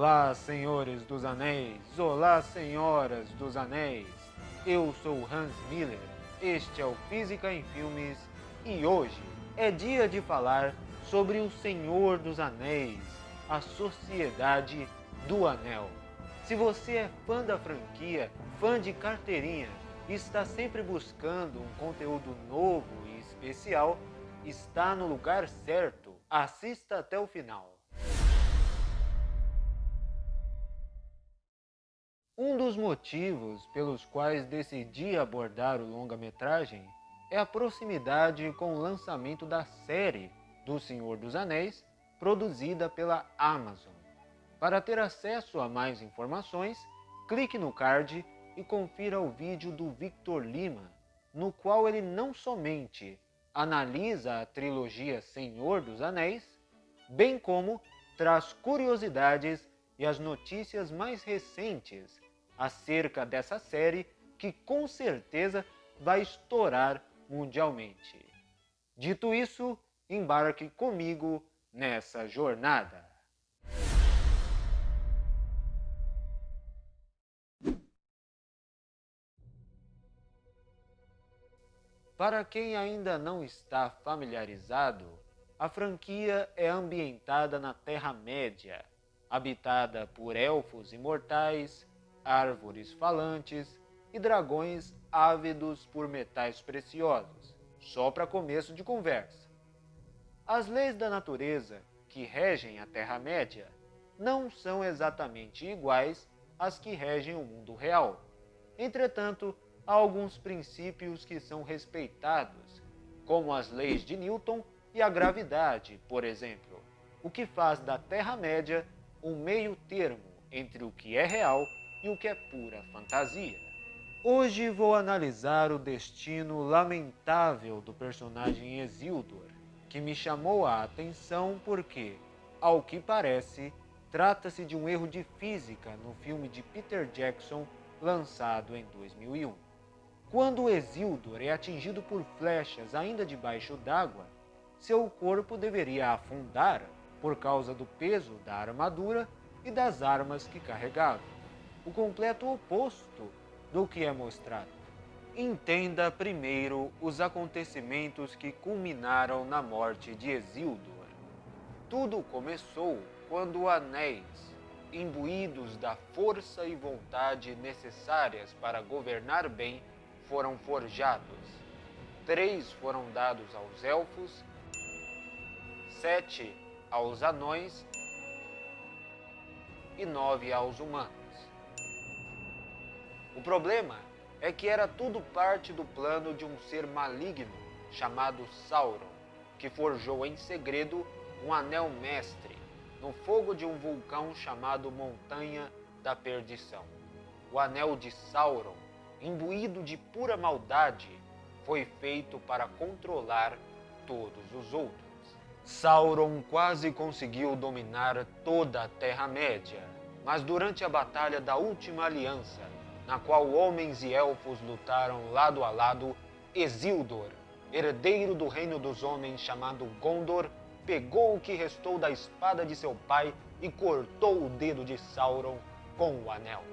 Olá, senhores dos anéis! Olá, senhoras dos anéis! Eu sou Hans Miller, este é o Física em Filmes e hoje é dia de falar sobre o Senhor dos Anéis, a Sociedade do Anel. Se você é fã da franquia, fã de carteirinha e está sempre buscando um conteúdo novo e especial, está no lugar certo. Assista até o final. Um dos motivos pelos quais decidi abordar o longa-metragem é a proximidade com o lançamento da série do Senhor dos Anéis, produzida pela Amazon. Para ter acesso a mais informações, clique no card e confira o vídeo do Victor Lima, no qual ele não somente analisa a trilogia Senhor dos Anéis, bem como traz curiosidades e as notícias mais recentes acerca dessa série que com certeza vai estourar mundialmente. Dito isso, embarque comigo nessa jornada. Para quem ainda não está familiarizado, a franquia é ambientada na Terra-média, habitada por elfos imortais, árvores falantes e dragões ávidos por metais preciosos. Só para começo de conversa. As leis da natureza que regem a Terra-média não são exatamente iguais às que regem o mundo real. Entretanto, há alguns princípios que são respeitados, como as leis de Newton e a gravidade, por exemplo, o que faz da Terra-média um meio termo entre o que é real e o que é pura fantasia. Hoje vou analisar o destino lamentável do personagem Isildur, que me chamou a atenção porque, ao que parece, trata-se de um erro de física no filme de Peter Jackson lançado em 2001. Quando Isildur é atingido por flechas ainda debaixo d'água, seu corpo deveria afundar por causa do peso da armadura e das armas que carregava, o completo oposto do que é mostrado. Entenda primeiro os acontecimentos que culminaram na morte de Isildur. Tudo começou quando anéis, imbuídos da força e vontade necessárias para governar bem, foram forjados. 3 foram dados aos elfos, 7 aos anões e 9 aos humanos. O problema é que era tudo parte do plano de um ser maligno chamado Sauron, que forjou em segredo um anel mestre no fogo de um vulcão chamado Montanha da Perdição. O anel de Sauron, imbuído de pura maldade, foi feito para controlar todos os outros. Sauron quase conseguiu dominar toda a Terra-média, mas durante a Batalha da Última Aliança, na qual homens e elfos lutaram lado a lado, Isildur, herdeiro do reino dos homens chamado Gondor, pegou o que restou da espada de seu pai e cortou o dedo de Sauron com o anel.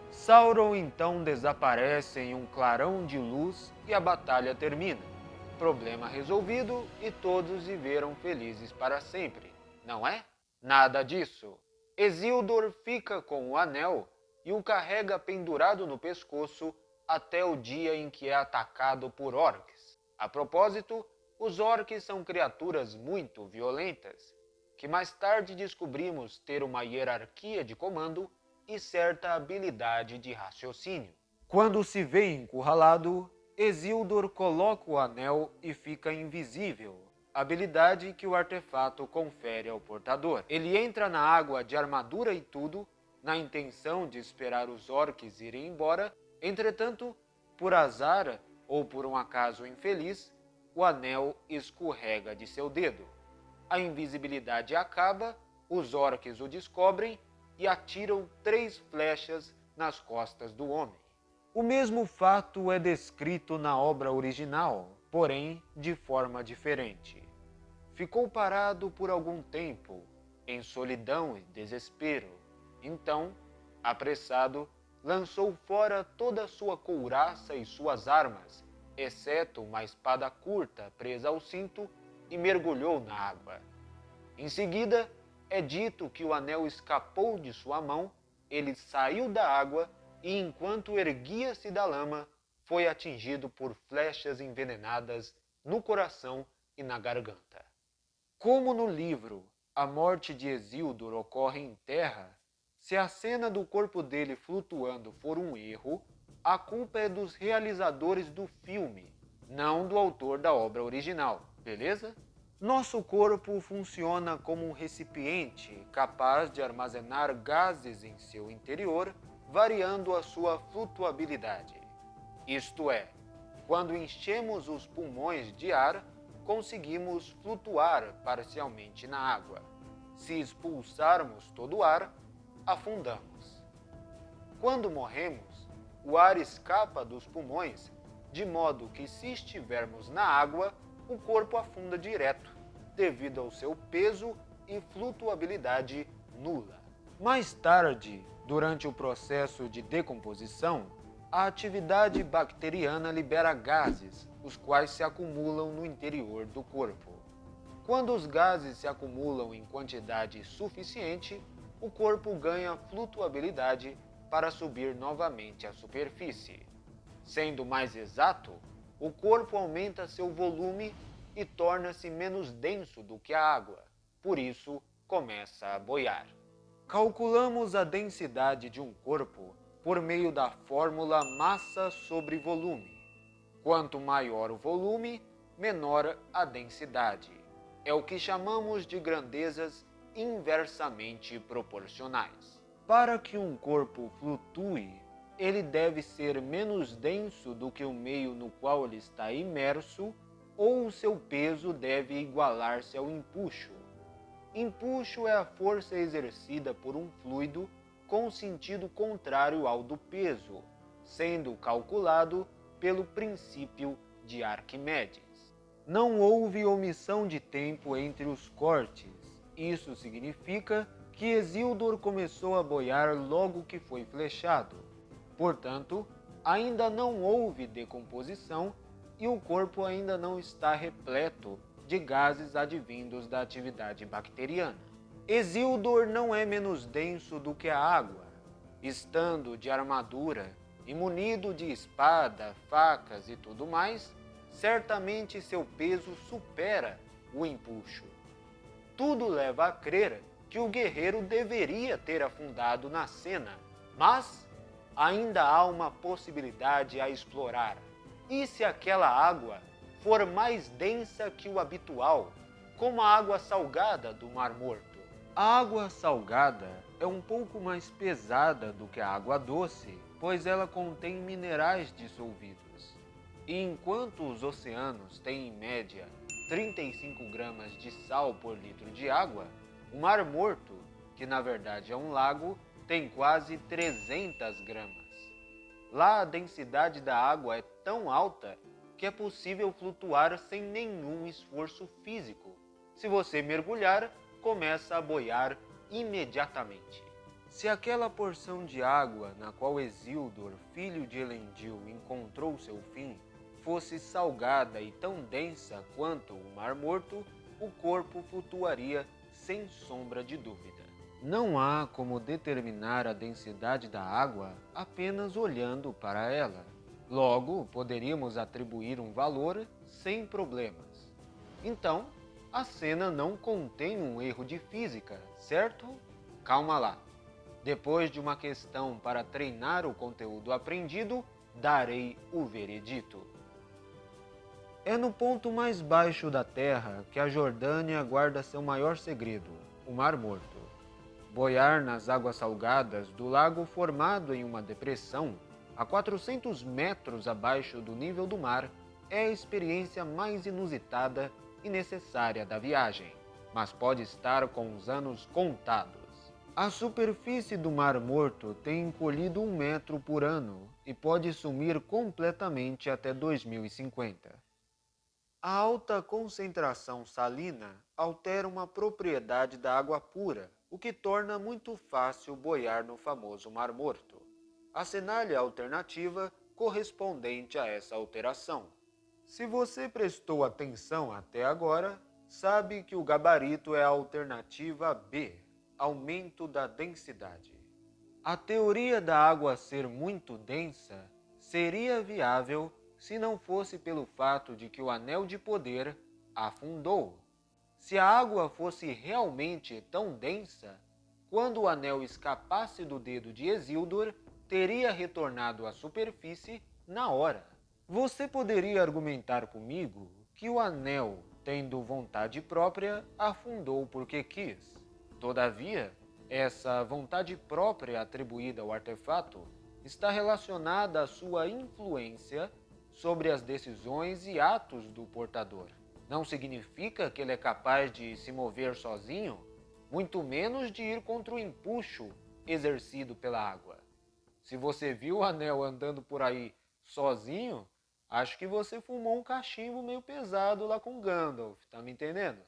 Sauron então desaparece em um clarão de luz e a batalha termina. Problema resolvido e todos viveram felizes para sempre, não é? Nada disso. Isildur fica com o anel e o carrega pendurado no pescoço até o dia em que é atacado por orcs. A propósito, os orcs são criaturas muito violentas, que mais tarde descobrimos ter uma hierarquia de comando e certa habilidade de raciocínio. Quando se vê encurralado, Isildur coloca o anel e fica invisível, habilidade que o artefato confere ao portador. Ele entra na água de armadura e tudo, na intenção de esperar os orcs irem embora. Entretanto, por azar ou por um acaso infeliz, o anel escorrega de seu dedo. A invisibilidade acaba, os orcs o descobrem e atiram 3 flechas nas costas do homem. O mesmo fato é descrito na obra original, porém de forma diferente. Ficou parado por algum tempo, em solidão e desespero, Então, apressado, lançou fora toda a sua couraça e suas armas, exceto uma espada curta presa ao cinto, e mergulhou na água. Em seguida, é dito que o anel escapou de sua mão, ele saiu da água e, enquanto erguia-se da lama, foi atingido por flechas envenenadas no coração e na garganta. Como no livro a morte de Hesíodor ocorre em terra, se a cena do corpo dele flutuando for um erro, a culpa é dos realizadores do filme, não do autor da obra original, beleza? Nosso corpo funciona como um recipiente capaz de armazenar gases em seu interior, variando a sua flutuabilidade. Isto é, quando enchemos os pulmões de ar, conseguimos flutuar parcialmente na água. Se expulsarmos todo o ar, afundamos. Quando morremos, o ar escapa dos pulmões, de modo que, se estivermos na água, o corpo afunda direto, devido ao seu peso e flutuabilidade nula. Mais tarde, durante o processo de decomposição, a atividade bacteriana libera gases, os quais se acumulam no interior do corpo. Quando os gases se acumulam em quantidade suficiente, o corpo ganha flutuabilidade para subir novamente à superfície. Sendo mais exato, o corpo aumenta seu volume e torna-se menos denso do que a água, por isso começa a boiar. Calculamos a densidade de um corpo por meio da fórmula massa sobre volume. Quanto maior o volume, menor a densidade. É o que chamamos de grandezas inversamente proporcionais. Para que um corpo flutue, ele deve ser menos denso do que o meio no qual ele está imerso, ou o seu peso deve igualar-se ao empuxo. Empuxo é a força exercida por um fluido com sentido contrário ao do peso, sendo calculado pelo princípio de Arquimedes. Não houve omissão de tempo entre os cortes. Isso significa que Hesíodor começou a boiar logo que foi flechado. Portanto, ainda não houve decomposição e o corpo ainda não está repleto de gases advindos da atividade bacteriana. Hesíodor não é menos denso do que a água. Estando de armadura e munido de espada, facas e tudo mais, certamente seu peso supera o empuxo. Tudo leva a crer que o guerreiro deveria ter afundado na cena, mas ainda há uma possibilidade a explorar. E se aquela água for mais densa que o habitual, como a água salgada do Mar Morto? A água salgada é um pouco mais pesada do que a água doce, pois ela contém minerais dissolvidos. E enquanto os oceanos têm em média 35 gramas de sal por litro de água, o Mar Morto, que na verdade é um lago, tem quase 300 gramas. Lá a densidade da água é tão alta que é possível flutuar sem nenhum esforço físico. Se você mergulhar, começa a boiar imediatamente. Se aquela porção de água na qual Hesíodor, filho de Elendil, encontrou seu fim, fosse salgada e tão densa quanto o Mar Morto, o corpo flutuaria sem sombra de dúvida. Não há como determinar a densidade da água apenas olhando para ela. Logo, poderíamos atribuir um valor sem problemas. Então, a cena não contém um erro de física, certo? Calma lá. Depois de uma questão para treinar o conteúdo aprendido, darei o veredito. É no ponto mais baixo da Terra que a Jordânia guarda seu maior segredo, o Mar Morto. Boiar nas águas salgadas do lago formado em uma depressão, a 400 metros abaixo do nível do mar, é a experiência mais inusitada e necessária da viagem, mas pode estar com os anos contados. A superfície do Mar Morto tem encolhido 1 metro por ano e pode sumir completamente até 2050. A alta concentração salina altera uma propriedade da água pura, o que torna muito fácil boiar no famoso Mar Morto. Assinale a alternativa correspondente a essa alteração. Se você prestou atenção até agora, sabe que o gabarito é a alternativa B, aumento da densidade. A teoria da água ser muito densa seria viável se não fosse pelo fato de que o Anel de Poder afundou. Se a água fosse realmente tão densa, quando o anel escapasse do dedo de Isildur, teria retornado à superfície na hora. Você poderia argumentar comigo que o anel, tendo vontade própria, afundou porque quis. Todavia, essa vontade própria atribuída ao artefato está relacionada à sua influência sobre as decisões e atos do portador. Não significa que ele é capaz de se mover sozinho, muito menos de ir contra o empuxo exercido pela água. Se você viu o anel andando por aí sozinho, acho que você fumou um cachimbo meio pesado lá com Gandalf, tá me entendendo?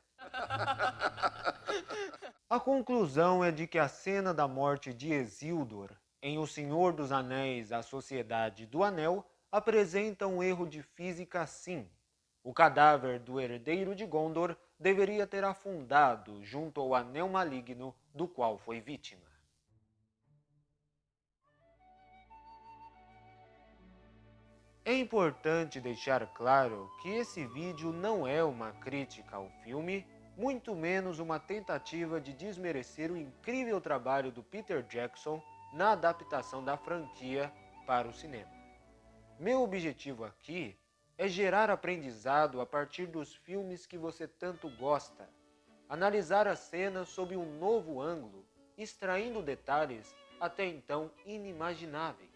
A conclusão é de que a cena da morte de Isildur em O Senhor dos Anéis, A Sociedade do Anel apresenta um erro de física sim. O cadáver do herdeiro de Gondor deveria ter afundado junto ao anel maligno do qual foi vítima. É importante deixar claro que esse vídeo não é uma crítica ao filme, muito menos uma tentativa de desmerecer o incrível trabalho do Peter Jackson na adaptação da franquia para o cinema. Meu objetivo aqui é gerar aprendizado a partir dos filmes que você tanto gosta, analisar as cenas sob um novo ângulo, extraindo detalhes até então inimagináveis.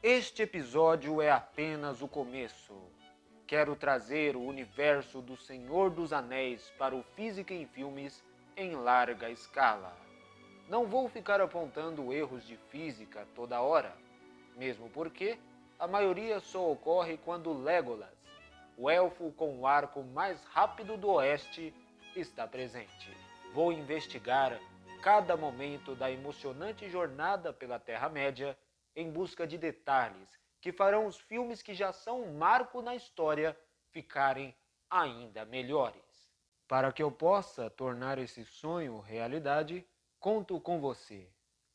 Este episódio é apenas o começo. Quero trazer o universo do Senhor dos Anéis para o Física em Filmes em larga escala. Não vou ficar apontando erros de física toda hora, mesmo porque a maioria só ocorre quando Legolas, o elfo com o arco mais rápido do oeste, está presente. Vou investigar cada momento da emocionante jornada pela Terra-média em busca de detalhes que farão os filmes que já são um marco na história ficarem ainda melhores. Para que eu possa tornar esse sonho realidade, conto com você.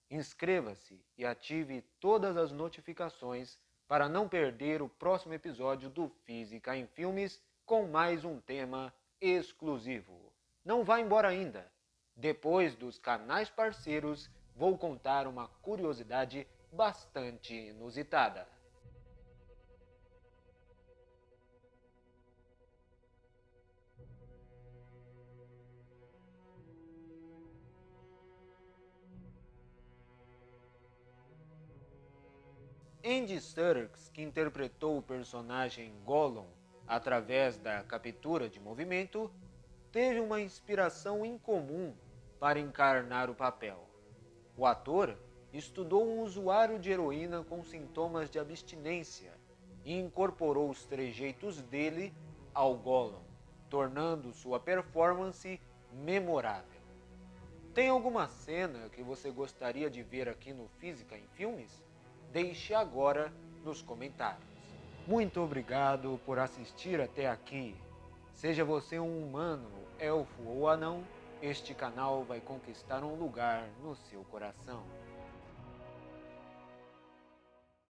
Inscreva-se e ative todas as notificações para não perder o próximo episódio do Física em Filmes com mais um tema exclusivo. Não vá embora ainda. Depois dos canais parceiros, vou contar uma curiosidade bastante inusitada. Andy Serkis, que interpretou o personagem Gollum através da captura de movimento, teve uma inspiração incomum para encarnar o papel. O ator estudou um usuário de heroína com sintomas de abstinência e incorporou os trejeitos dele ao Gollum, tornando sua performance memorável. Tem alguma cena que você gostaria de ver aqui no Física em Filmes? Deixe agora nos comentários. Muito obrigado por assistir até aqui. Seja você um humano, elfo ou anão, este canal vai conquistar um lugar no seu coração.